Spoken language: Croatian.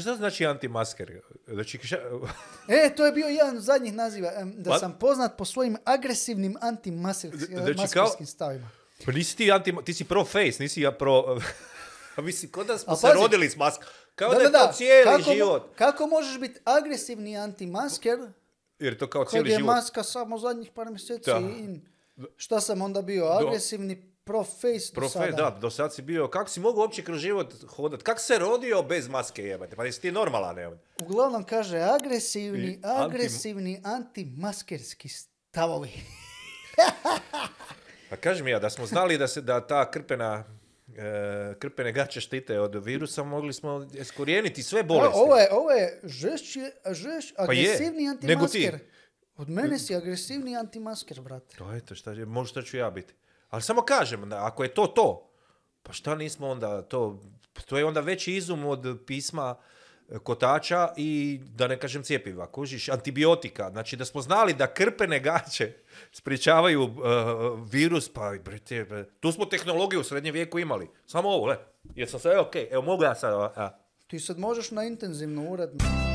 Što znači antimasker? Znači, To je bio jedan od zadnjih naziva. Da sam poznat po svojim agresivnim antimaskerskim stavima. Pa nisi ti si pro-face, nisi ja pro... Mislim, kod da smo se rodili s maskom. Kao da je to cijeli život. Kako možeš biti agresivni antimasker? Jer to kao cijeli život. Kad je maska samo zadnjih par mjeseci. Šta sam onda bio? Agresivni pro-face do sada. Da, do sad si bio... Kako si mogu uopće kroz život hodati? Kako se rodio bez maske, jebate? Pa nisi ti normalan, jebate. Uglavnom kaže agresivni antimaskerski stavovi. Pa kaži mi da smo znali da ta krpene gaće štite od virusa, mogli smo iskorijeniti sve bolesti. Ovo je agresivni antimasker. Od mene si agresivni antimasker, brate. To eto, šta ću ja biti. Ali samo kažem, ako je to, pa šta nismo onda to je onda veći izum od pisma kotača i da ne kažem cjepiva, kužiš, antibiotika. Znači da smo znali da krpene gaće sprječavaju virus, pa tu smo tehnologiju u srednjem vijeku imali. Samo ovo, jer sam sad, mogu ja sad... Ti sad možeš na intenzivno uredno.